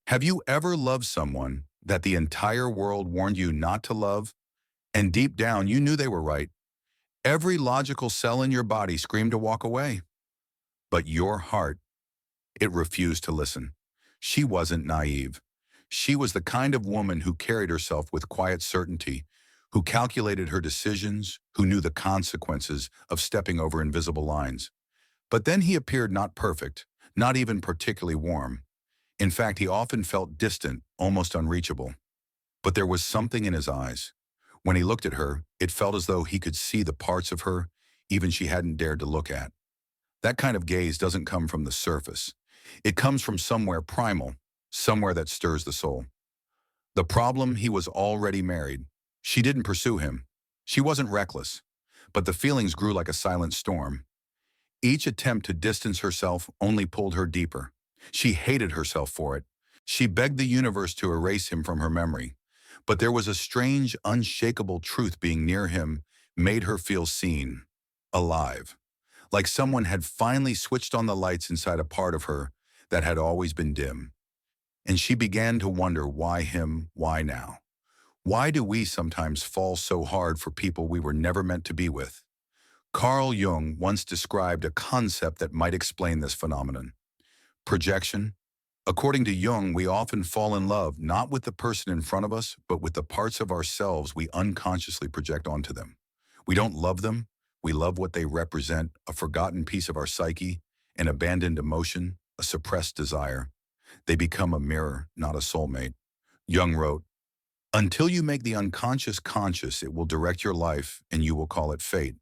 Have you ever loved someone that the entire world warned you not to love, and deep down you knew they were right? Every logical cell in your body screamed to walk away, but your heart, it refused to listen. She wasn't naive. She was the kind of woman who carried herself with quiet certainty, who calculated her decisions, who knew the consequences of stepping over invisible lines. But then he appeared not perfect, not even particularly warm. In fact, he often felt distant, almost unreachable. But there was something in his eyes. When he looked at her, it felt as though he could see the parts of her even she hadn't dared to look at. That kind of gaze doesn't come from the surface. It comes from somewhere primal, somewhere that stirs the soul. The problem, he was already married. She didn't pursue him. She wasn't reckless. But the feelings grew like a silent storm. Each attempt to distance herself only pulled her deeper. She hated herself for it. She begged the universe to erase him from her memory. But there was a strange, unshakable truth being near him made her feel seen, alive, like someone had finally switched on the lights inside a part of her that had always been dim. And she began to wonder, why him, why now? Why do we sometimes fall so hard for people we were never meant to be with? Carl Jung once described a concept that might explain this phenomenon: projection. According to Jung, we often fall in love not with the person in front of us, but with the parts of ourselves we unconsciously project onto them. We don't love them, we love what they represent: a forgotten piece of our psyche, an abandoned emotion, a suppressed desire. They become a mirror, not a soulmate. Jung wrote, "Until you make the unconscious conscious, it will direct your life and you will call it fate."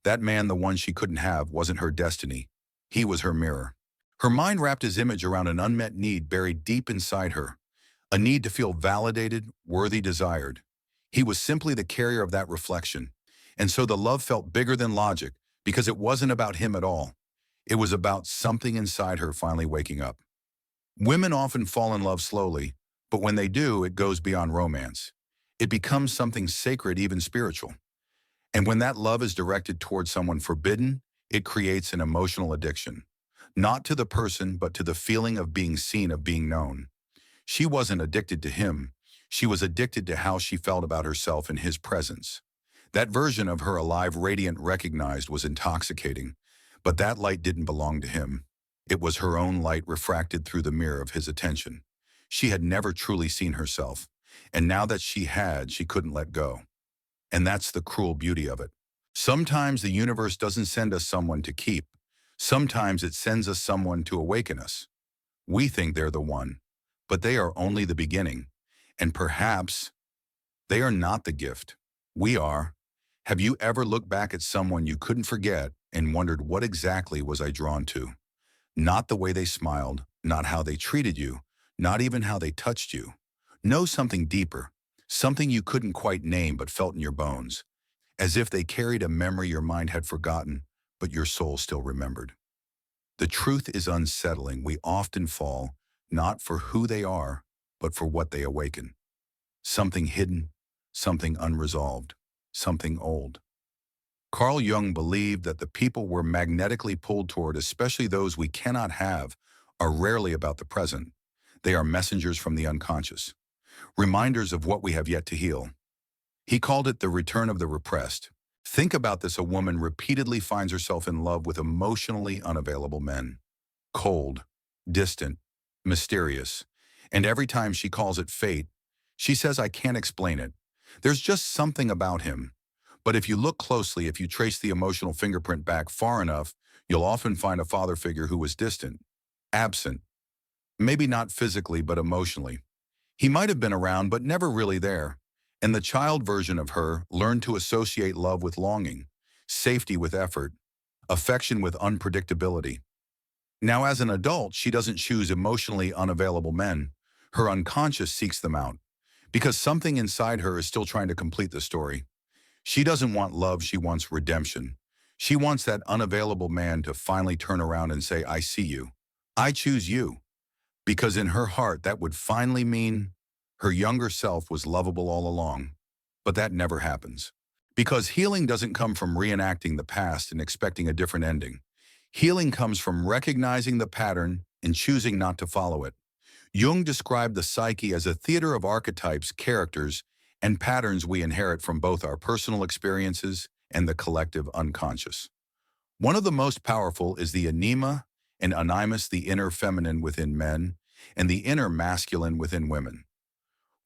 That man, the one she couldn't have, wasn't her destiny. He was her mirror. Her mind wrapped his image around an unmet need buried deep inside her, a need to feel validated, worthy, desired. He was simply the carrier of that reflection. And so the love felt bigger than logic, because it wasn't about him at all. It was about something inside her finally waking up. Women often fall in love slowly, but when they do, it goes beyond romance. It becomes something sacred, even spiritual. And when that love is directed towards someone forbidden, it creates an emotional addiction. Not to the person, but to the feeling of being seen, of being known. She wasn't addicted to him. She was addicted to how she felt about herself in his presence. That version of her, alive, radiant, recognized, was intoxicating. But that light didn't belong to him. It was her own light refracted through the mirror of his attention. She had never truly seen herself. And now that she had, she couldn't let go. And that's the cruel beauty of it. Sometimes the universe doesn't send us someone to keep. Sometimes it sends us someone to awaken us. We think they're the one, but they are only the beginning. And perhaps they are not the gift. We are. Have you ever looked back at someone you couldn't forget and wondered, what exactly was I drawn to? Not the way they smiled, not how they treated you, not even how they touched you. No, something deeper, something you couldn't quite name but felt in your bones, as if they carried a memory your mind had forgotten, but your soul still remembered. The truth is unsettling. We often fall, not for who they are, but for what they awaken. Something hidden, something unresolved, something old. Carl Jung believed that the people we're magnetically pulled toward, especially those we cannot have, are rarely about the present. They are messengers from the unconscious, reminders of what we have yet to heal. He called it the return of the repressed. Think about this: a woman repeatedly finds herself in love with emotionally unavailable men. Cold, distant, mysterious. And every time she calls it fate, she says, "I can't explain it. There's just something about him." But if you look closely, if you trace the emotional fingerprint back far enough, you'll often find a father figure who was distant, absent, maybe not physically, but emotionally. He might have been around, but never really there. And the child version of her learned to associate love with longing, safety with effort, affection with unpredictability. Now, as an adult, she doesn't choose emotionally unavailable men. Her unconscious seeks them out, because something inside her is still trying to complete the story. She doesn't want love, she wants redemption. She wants that unavailable man to finally turn around and say, "I see you. I choose you." Because in her heart, that would finally mean her younger self was lovable all along. But that never happens. Because healing doesn't come from reenacting the past and expecting a different ending. Healing comes from recognizing the pattern and choosing not to follow it. Jung described the psyche as a theater of archetypes, characters, and patterns we inherit from both our personal experiences and the collective unconscious. One of the most powerful is the anima and animus, the inner feminine within men, and the inner masculine within women.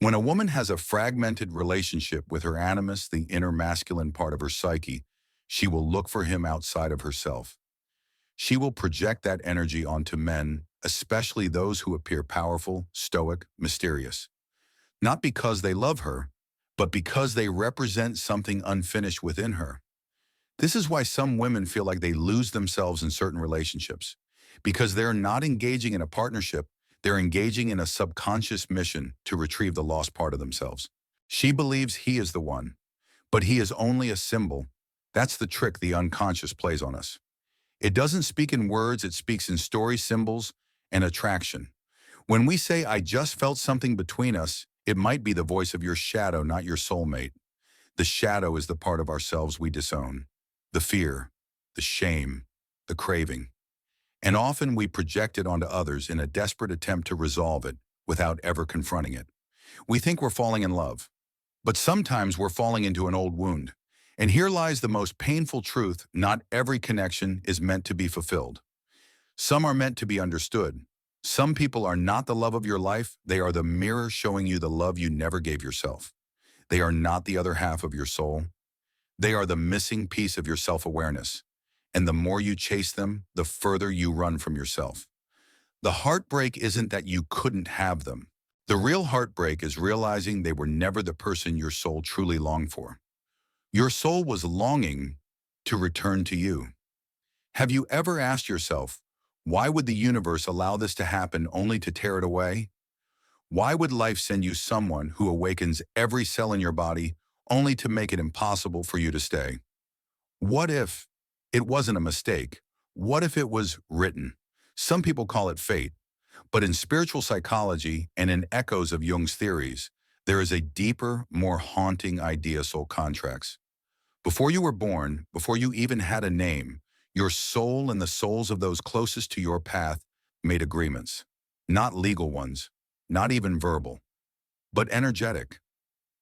When a woman has a fragmented relationship with her animus, the inner masculine part of her psyche, she will look for him outside of herself. She will project that energy onto men, especially those who appear powerful, stoic, mysterious. Not because they love her, but because they represent something unfinished within her. This is why some women feel like they lose themselves in certain relationships. Because they're not engaging in a partnership, they're engaging in a subconscious mission to retrieve the lost part of themselves. She believes he is the one, but he is only a symbol. That's the trick the unconscious plays on us. It doesn't speak in words, it speaks in story, symbols, and attraction. When we say, I just felt something between us, it might be the voice of your shadow, not your soulmate. The shadow is the part of ourselves we disown. The fear, the shame, the craving. And often we project it onto others in a desperate attempt to resolve it without ever confronting it. We think we're falling in love, but sometimes we're falling into an old wound. And here lies the most painful truth: not every connection is meant to be fulfilled. Some are meant to be understood. Some people are not the love of your life, they are the mirror showing you the love you never gave yourself. They are not the other half of your soul. They are the missing piece of your self-awareness. And the more you chase them, the further you run from yourself. The heartbreak isn't that you couldn't have them. The real heartbreak is realizing they were never the person your soul truly longed for. Your soul was longing to return to you. Have you ever asked yourself, why would the universe allow this to happen only to tear it away? Why would life send you someone who awakens every cell in your body only to make it impossible for you to stay? What if it wasn't a mistake? What if it was written? Some people call it fate, but in spiritual psychology and in echoes of Jung's theories, there is a deeper, more haunting idea: soul contracts. Before you were born, before you even had a name, your soul and the souls of those closest to your path made agreements. Not legal ones, not even verbal, but energetic.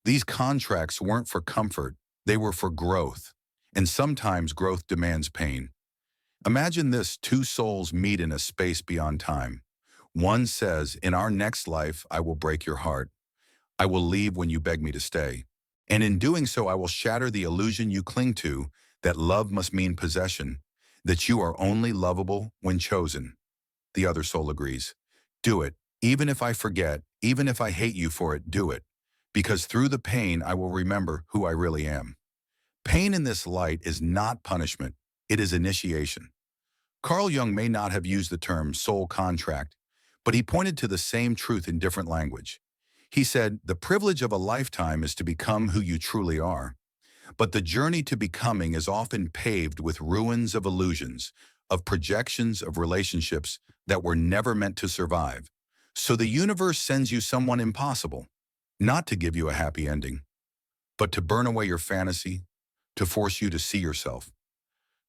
These contracts weren't for comfort, they were for growth. And sometimes growth demands pain. Imagine this: two souls meet in a space beyond time. One says, in our next life, I will break your heart. I will leave when you beg me to stay. And in doing so, I will shatter the illusion you cling to that love must mean possession, that you are only lovable when chosen. The other soul agrees. Do it. Even if I forget, even if I hate you for it, do it. Because through the pain, I will remember who I really am. Pain in this light is not punishment, it is initiation. Carl Jung may not have used the term soul contract, but he pointed to the same truth in different language. He said, the privilege of a lifetime is to become who you truly are. But the journey to becoming is often paved with ruins of illusions, of projections of relationships that were never meant to survive. So the universe sends you someone impossible, not to give you a happy ending, but to burn away your fantasy, to force you to see yourself,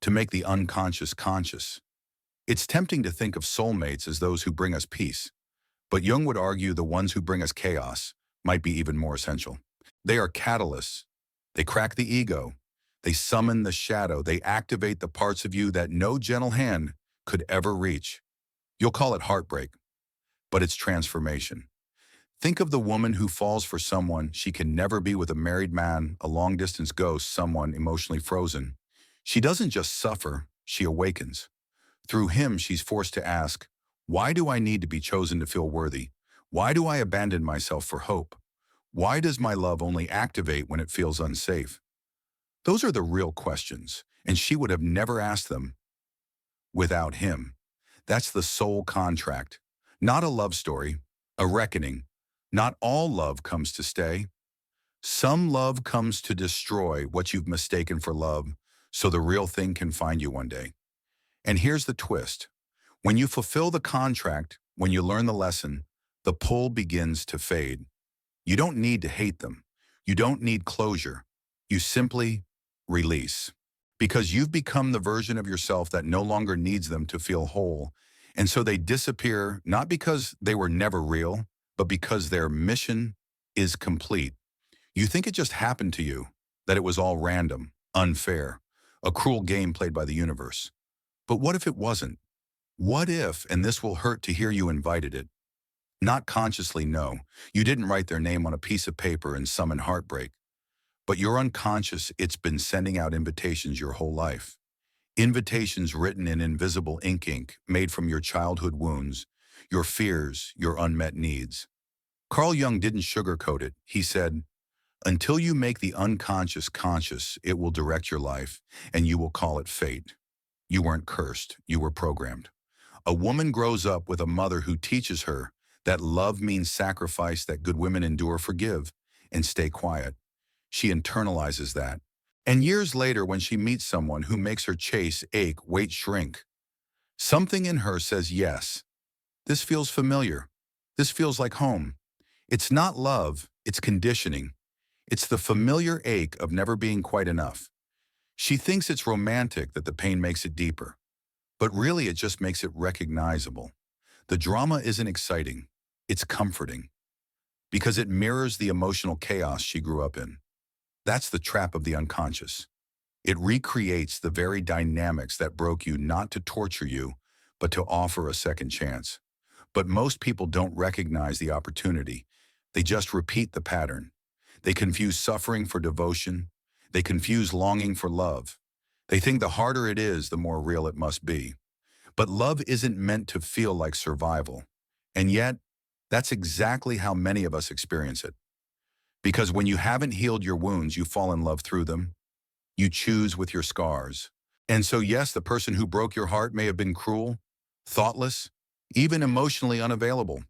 to make the unconscious conscious. It's tempting to think of soulmates as those who bring us peace, but Jung would argue the ones who bring us chaos might be even more essential. They are catalysts. They crack the ego. They summon the shadow. They activate the parts of you that no gentle hand could ever reach. You'll call it heartbreak, but it's transformation. Think of the woman who falls for someone she can never be with: a married man, a long-distance ghost, someone emotionally frozen. She doesn't just suffer, she awakens. Through him, she's forced to ask, why do I need to be chosen to feel worthy? Why do I abandon myself for hope? Why does my love only activate when it feels unsafe? Those are the real questions, and she would have never asked them without him. That's the soul contract. Not a love story, a reckoning. Not all love comes to stay. Some love comes to destroy what you've mistaken for love, so the real thing can find you one day. And here's the twist. When you fulfill the contract, when you learn the lesson, the pull begins to fade. You don't need to hate them. You don't need closure. You simply release. Because you've become the version of yourself that no longer needs them to feel whole. And so they disappear not because they were never real, but because their mission is complete. You think it just happened to you, that it was all random, unfair, a cruel game played by the universe. But what if it wasn't? What if, and this will hurt to hear you invited it, not consciously, no, you didn't write their name on a piece of paper and summon heartbreak, but your unconscious, it's been sending out invitations your whole life. Invitations written in invisible ink made from your childhood wounds, your fears, your unmet needs. Carl Jung didn't sugarcoat it. He said, until you make the unconscious conscious, it will direct your life, and you will call it fate. You weren't cursed, you were programmed. A woman grows up with a mother who teaches her that love means sacrifice, that good women endure, forgive, and stay quiet. She internalizes that. And years later, when she meets someone who makes her chase, ache, wait, shrink, something in her says, yes, this feels familiar. This feels like home. It's not love, it's conditioning. It's the familiar ache of never being quite enough. She thinks it's romantic that the pain makes it deeper, but really it just makes it recognizable. The drama isn't exciting, it's comforting, because it mirrors the emotional chaos she grew up in. That's the trap of the unconscious. It recreates the very dynamics that broke you, not to torture you, but to offer a second chance. But most people don't recognize the opportunity. They just repeat the pattern. They confuse suffering for devotion. They confuse longing for love. They think the harder it is, the more real it must be. But love isn't meant to feel like survival. And yet, that's exactly how many of us experience it. Because when you haven't healed your wounds, you fall in love through them. You choose with your scars. And so yes, the person who broke your heart may have been cruel, thoughtless, even emotionally unavailable.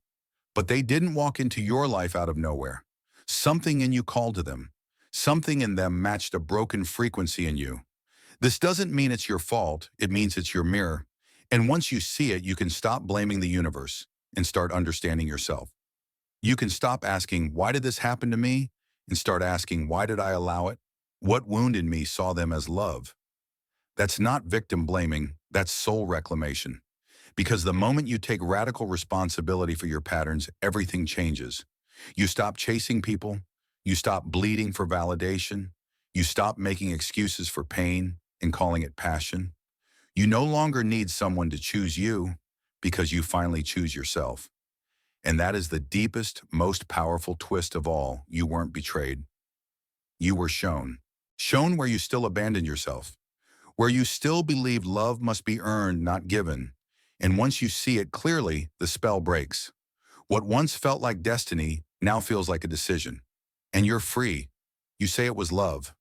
But they didn't walk into your life out of nowhere. Something in you called to them. Something in them matched a broken frequency in you. This doesn't mean it's your fault, it means it's your mirror. And once you see it, you can stop blaming the universe and start understanding yourself. You can stop asking, why did this happen to me? And start asking, why did I allow it? What wound in me saw them as love? That's not victim blaming, that's soul reclamation. Because the moment you take radical responsibility for your patterns, everything changes. You stop chasing people, you stop bleeding for validation, you stop making excuses for pain and calling it passion. You no longer need someone to choose you because you finally choose yourself. And that is the deepest, most powerful twist of all. You weren't betrayed. You were shown. Shown where you still abandoned yourself, where you still believed love must be earned, not given. And once you see it clearly, the spell breaks. What once felt like destiny now feels like a decision. And you're free. You say it was love,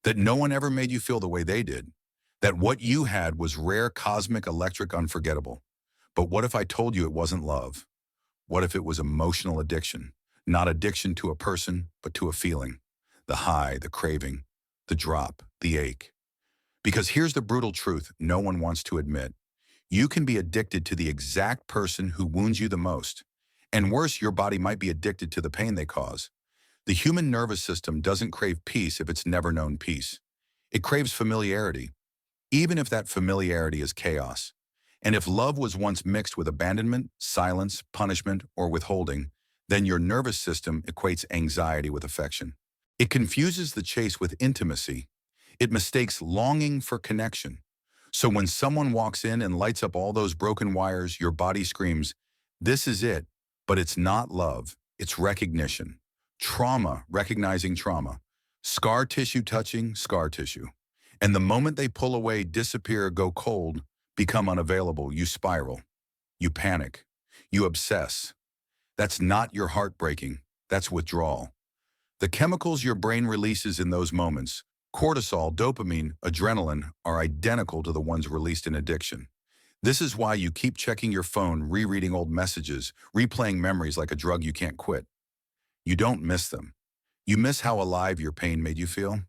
that no one ever made you feel the way they did, that what you had was rare, cosmic, electric, unforgettable. But what if I told you it wasn't love? What if it was emotional addiction? Not addiction to a person, but to a feeling. The high, the craving, the drop, the ache. Because here's the brutal truth no one wants to admit. You can be addicted to the exact person who wounds you the most. And worse, your body might be addicted to the pain they cause. The human nervous system doesn't crave peace if it's never known peace. It craves familiarity, even if that familiarity is chaos. And if love was once mixed with abandonment, silence, punishment, or withholding, then your nervous system equates anxiety with affection. It confuses the chase with intimacy. It mistakes longing for connection. So when someone walks in and lights up all those broken wires, your body screams, this is it. But it's not love, it's recognition. Trauma, recognizing trauma. Scar tissue touching scar tissue. And the moment they pull away, disappear, go cold, become unavailable, you spiral. You panic. You obsess. That's not your heart breaking, that's withdrawal. The chemicals your brain releases in those moments, cortisol, dopamine, adrenaline, are identical to the ones released in addiction. This is why you keep checking your phone, rereading old messages, replaying memories like a drug you can't quit. You don't miss them. You miss how alive your pain made you feel.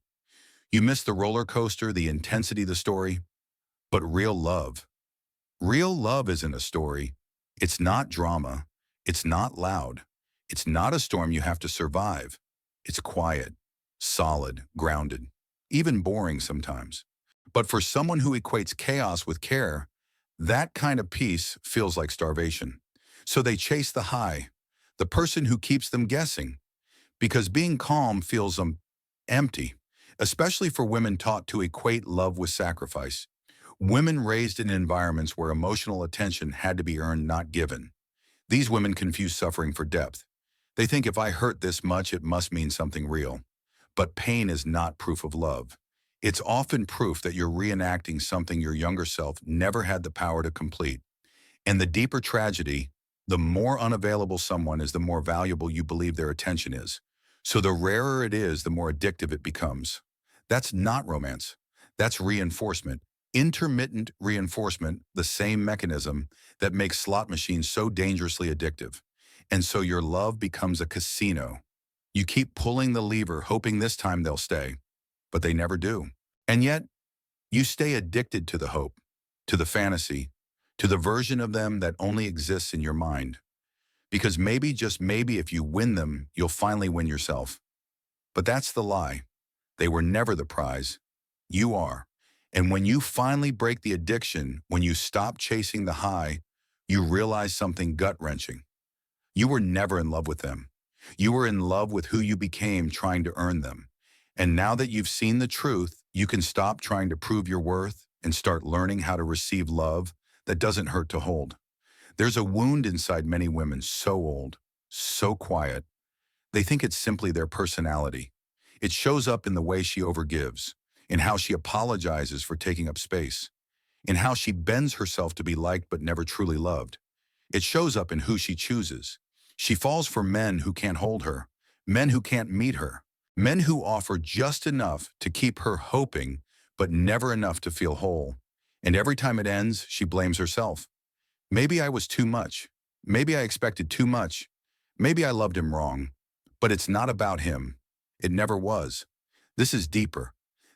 You miss the roller coaster, the intensity, the story. But real love isn't a story. It's not drama. It's not loud. It's not a storm you have to survive. It's quiet, solid, grounded, even boring sometimes. But for someone who equates chaos with care, That kind of peace feels like starvation. So they chase the high, the person who keeps them guessing, because being calm feels empty, especially for women taught to equate love with sacrifice. Women raised in environments where emotional attention had to be earned, not given. These women confuse suffering for depth. They think if I hurt this much, it must mean something real. But pain is not proof of love. It's often proof that you're reenacting something your younger self never had the power to complete. And the deeper tragedy, the more unavailable someone is, the more valuable you believe their attention is. So the rarer it is, the more addictive it becomes. That's not romance. That's reinforcement. Intermittent reinforcement, the same mechanism that makes slot machines so dangerously addictive. And so your love becomes a casino. You keep pulling the lever, hoping this time they'll stay, but they never do. And yet, you stay addicted to the hope, to the fantasy, to the version of them that only exists in your mind. Because maybe, just maybe, if you win them, you'll finally win yourself. But that's the lie. They were never the prize. You are. And when you finally break the addiction, when you stop chasing the high, you realize something gut-wrenching. You were never in love with them. You were in love with who you became trying to earn them. And now that you've seen the truth, you can stop trying to prove your worth and start learning how to receive love that doesn't hurt to hold. There's a wound inside many women so old, so quiet. They think it's simply their personality. It shows up in the way she overgives, in how she apologizes for taking up space, in how she bends herself to be liked but never truly loved. It shows up in who she chooses. She falls for men who can't hold her, men who can't meet her, men who offer just enough to keep her hoping, but never enough to feel whole. And every time it ends, she blames herself. Maybe I was too much. Maybe I expected too much. Maybe I loved him wrong. But it's not about him. It never was. This is deeper.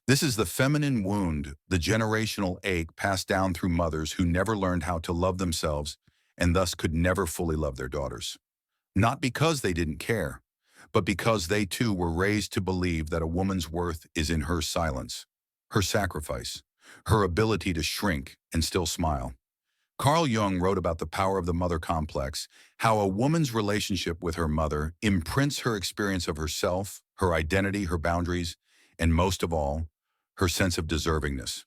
This is the feminine wound, the generational ache passed down through mothers who never learned how to love themselves and thus could never fully love their daughters. Not because they didn't care, but because they too were raised to believe that a woman's worth is in her silence, her sacrifice, her ability to shrink and still smile. Carl Jung wrote about the power of the mother complex, how a woman's relationship with her mother imprints her experience of herself, her identity, her boundaries, and most of all, her sense of deservingness.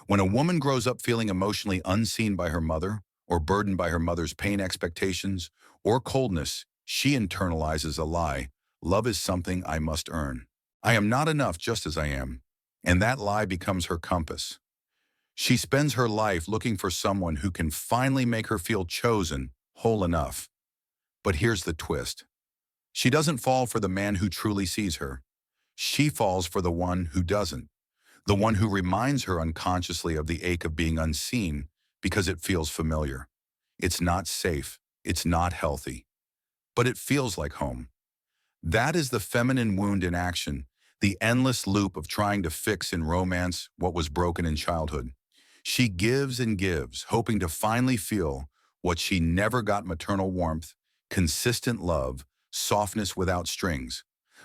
When a woman grows up feeling emotionally unseen by her mother, or burdened by her mother's pain expectations, or coldness, she internalizes a lie. Love is something I must earn. I am not enough just as I am. And that lie becomes her compass. She spends her life looking for someone who can finally make her feel chosen, whole enough. But here's the twist. She doesn't fall for the man who truly sees her. She falls for the one who doesn't. The one who reminds her unconsciously of the ache of being unseen because it feels familiar. It's not safe. It's not healthy. But it feels like home. That is the feminine wound in action, the endless loop of trying to fix in romance what was broken in childhood. She gives and gives, hoping to finally feel what she never got: maternal warmth, consistent love, softness without strings.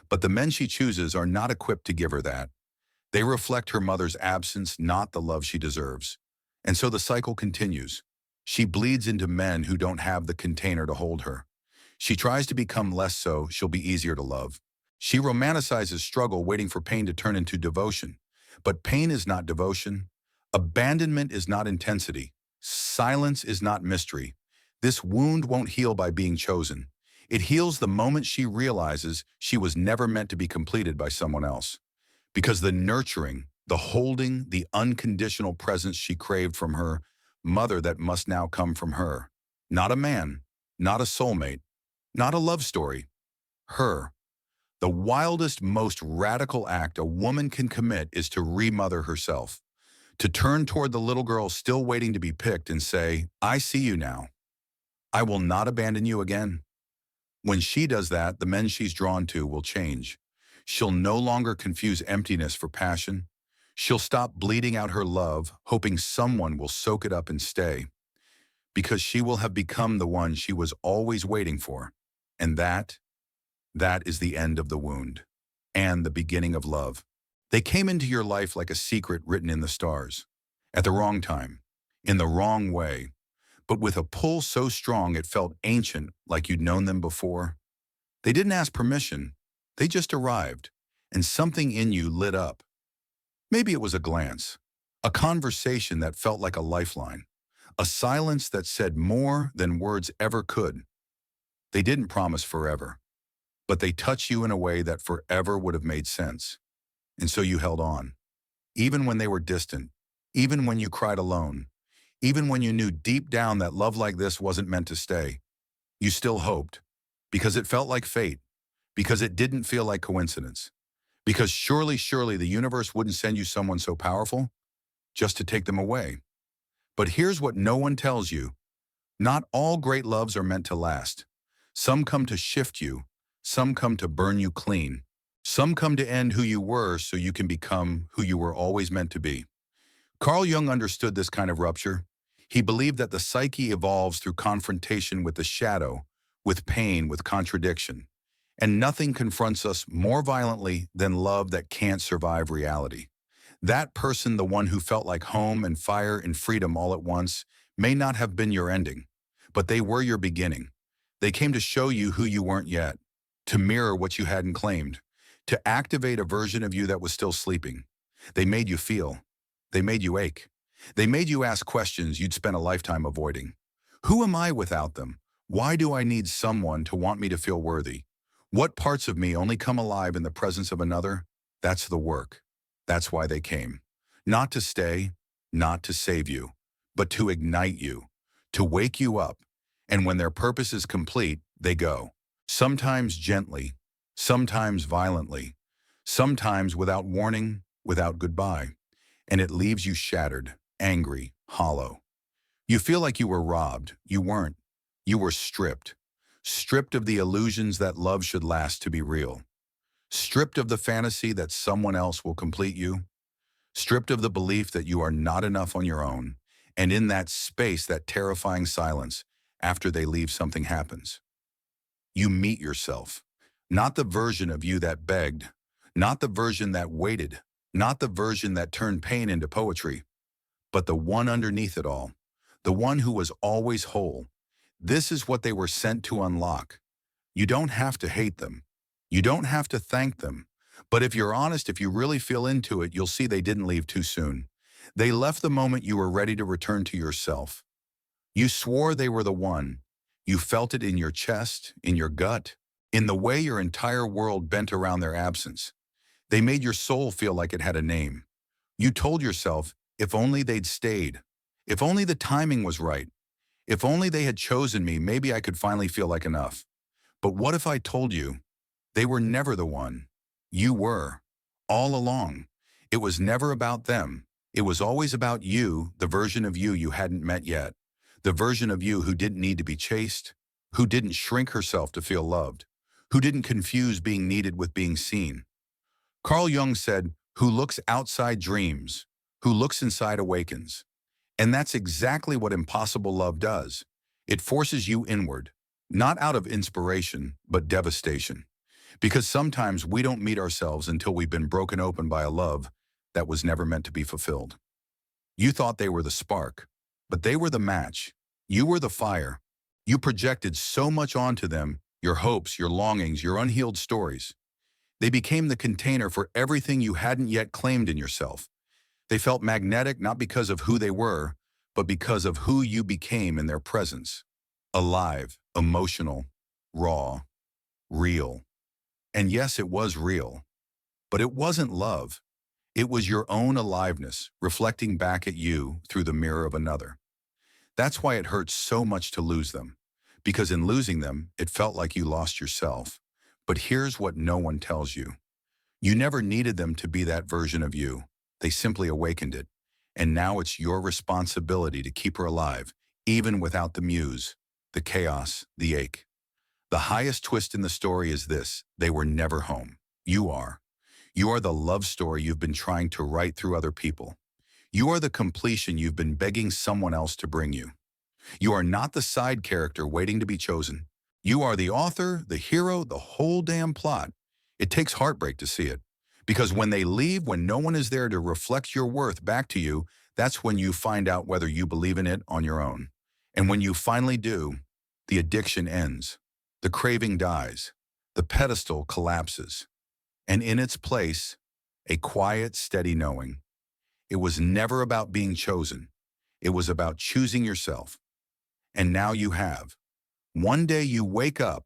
But the men she chooses are not equipped to give her that. They reflect her mother's absence, not the love she deserves. And so the cycle continues. She bleeds into men who don't have the container to hold her. She tries to become less so she'll be easier to love. She romanticizes struggle, waiting for pain to turn into devotion. But pain is not devotion. Abandonment is not intensity. Silence is not mystery. This wound won't heal by being chosen. It heals the moment she realizes she was never meant to be completed by someone else. Because the nurturing, the holding, the unconditional presence she craved from her mother, that must now come from her. Not a man, not a soulmate, not a love story. Her. The wildest, most radical act a woman can commit is to remother herself. To turn toward the little girl still waiting to be picked and say, I see you now. I will not abandon you again. When she does that, the men she's drawn to will change. She'll no longer confuse emptiness for passion. She'll stop bleeding out her love, hoping someone will soak it up and stay. Because she will have become the one she was always waiting for. And that is the end of the wound. And the beginning of love. They came into your life like a secret written in the stars. At the wrong time. in the wrong way, but with a pull so strong it felt ancient, like you'd known them before. They didn't ask permission, they just arrived, and something in you lit up. Maybe it was a glance, a conversation that felt like a lifeline, a silence that said more than words ever could. They didn't promise forever, but they touched you in a way that forever would have made sense. And so you held on, even when they were distant, even when you cried alone, even when you knew deep down that love like this wasn't meant to stay. You still hoped, because it felt like fate, because it didn't feel like coincidence, because surely the universe wouldn't send you someone so powerful just to take them away. But here's what no one tells you. Not all great loves are meant to last. Some come to shift you. Some come to burn you clean. Some come to end who you were so you can become who you were always meant to be. Carl Jung understood this kind of rupture. He believed that the psyche evolves through confrontation with the shadow, with pain, with contradiction. And nothing confronts us more violently than love that can't survive reality. That person, the one who felt like home and fire and freedom all at once, may not have been your ending, but they were your beginning. They came to show you who you weren't yet, to mirror what you hadn't claimed, to activate a version of you that was still sleeping. They made you feel. They made you ache. They made you ask questions you'd spent a lifetime avoiding. Who am I without them? Why do I need someone to want me to feel worthy? What parts of me only come alive in the presence of another? That's the work. That's why they came. Not to stay, not to save you, but to ignite you, to wake you up. And when their purpose is complete, they go. Sometimes gently, sometimes violently, sometimes without warning, without goodbye. And it leaves you shattered, angry, hollow. You feel like you were robbed. You weren't. You were stripped. Stripped of the illusions that love should last to be real. Stripped of the fantasy that someone else will complete you. Stripped of the belief that you are not enough on your own. And in that space, that terrifying silence, after they leave, something happens. You meet yourself. Not the version of you that begged. Not the version that waited. Not the version that turned pain into poetry. But the one underneath it all. The one who was always whole. This is what they were sent to unlock. You don't have to hate them. You don't have to thank them. But if you're honest, if you really feel into it, you'll see they didn't leave too soon. They left the moment you were ready to return to yourself. You swore they were the one. You felt it in your chest, in your gut, in the way your entire world bent around their absence. They made your soul feel like it had a name. You told yourself, if only they'd stayed. If only the timing was right. If only they had chosen me, maybe I could finally feel like enough. But what if I told you they were never the one? You were, all along. It was never about them. It was always about you, the version of you you hadn't met yet. The version of you who didn't need to be chased, who didn't shrink herself to feel loved, who didn't confuse being needed with being seen. Carl Jung said, who looks outside dreams, who looks inside awakens. And that's exactly what impossible love does. It forces you inward, not out of inspiration, but devastation. Because sometimes we don't meet ourselves until we've been broken open by a love that was never meant to be fulfilled. You thought they were the spark, but they were the match. You were the fire. You projected so much onto them, your hopes, your longings, your unhealed stories. They became the container for everything you hadn't yet claimed in yourself. They felt magnetic not because of who they were, but because of who you became in their presence. Alive, emotional, raw, real. And yes, it was real. But it wasn't love. It was your own aliveness reflecting back at you through the mirror of another. That's why it hurts so much to lose them. Because in losing them, it felt like you lost yourself. But here's what no one tells you. You never needed them to be that version of you. They simply awakened it. And now it's your responsibility to keep her alive, even without the muse, the chaos, the ache. The highest twist in the story is this: they were never home. You are. You are the love story you've been trying to write through other people. You are the completion you've been begging someone else to bring you. You are not the side character waiting to be chosen. You are the author, the hero, the whole damn plot. It takes heartbreak to see it. Because when they leave, when no one is there to reflect your worth back to you, That's when you find out whether you believe in it on your own. And when you finally do, the addiction ends. The craving dies. The pedestal collapses. And in its place, a quiet, steady knowing. It was never about being chosen. It was about choosing yourself. And now you have. One day you wake up,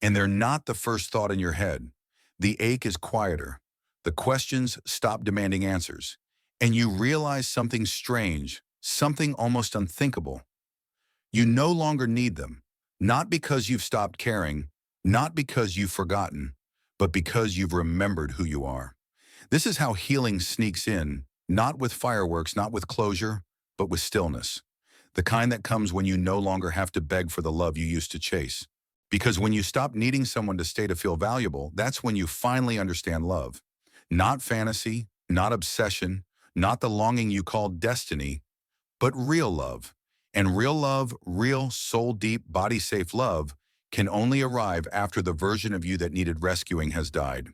and they're not the first thought in your head. The ache is quieter. The questions stop demanding answers. And you realize something strange, something almost unthinkable. You no longer need them, not because you've stopped caring, not because you've forgotten, but because you've remembered who you are. This is how healing sneaks in, not with fireworks, not with closure, but with stillness. The kind that comes when you no longer have to beg for the love you used to chase. Because when you stop needing someone to stay to feel valuable, that's when you finally understand love. Not fantasy, not obsession, not the longing you call destiny, but real love. And real love, real soul-deep, body-safe love, can only arrive after the version of you that needed rescuing has died.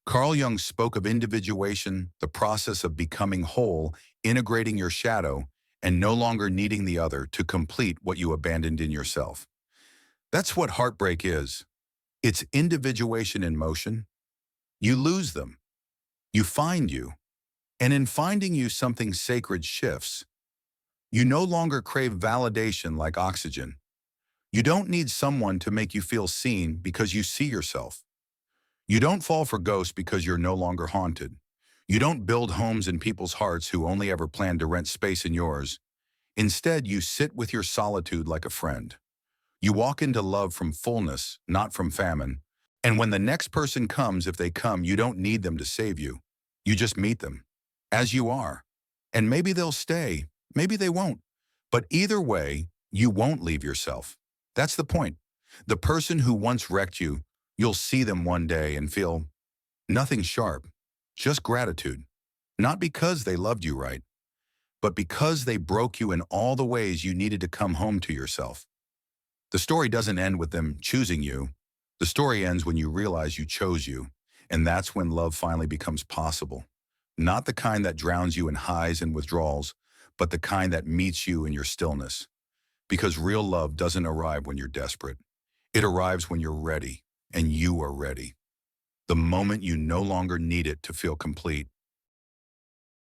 Carl Jung spoke of individuation, the process of becoming whole, integrating your shadow, and no longer needing the other to complete what you abandoned in yourself. That's what heartbreak is. It's individuation in motion. You lose them. You find you. And in finding you, something sacred shifts. You no longer crave validation like oxygen. You don't need someone to make you feel seen because you see yourself. You don't fall for ghosts because you're no longer haunted. You don't build homes in people's hearts who only ever plan to rent space in yours. Instead, you sit with your solitude like a friend. You walk into love from fullness, not from famine. And when the next person comes, if they come, you don't need them to save you. You just meet them, as you are. And maybe they'll stay, maybe they won't. But either way, you won't leave yourself. That's the point. The person who once wrecked you, you'll see them one day and feel nothing sharp, just gratitude. Not because they loved you right, but because they broke you in all the ways you needed to come home to yourself. The story doesn't end with them choosing you. The story ends when you realize you chose you, and that's when love finally becomes possible. Not the kind that drowns you in highs and withdrawals, but the kind that meets you in your stillness. Because real love doesn't arrive when you're desperate. It arrives when you're ready, and you are ready. The moment you no longer need it to feel complete.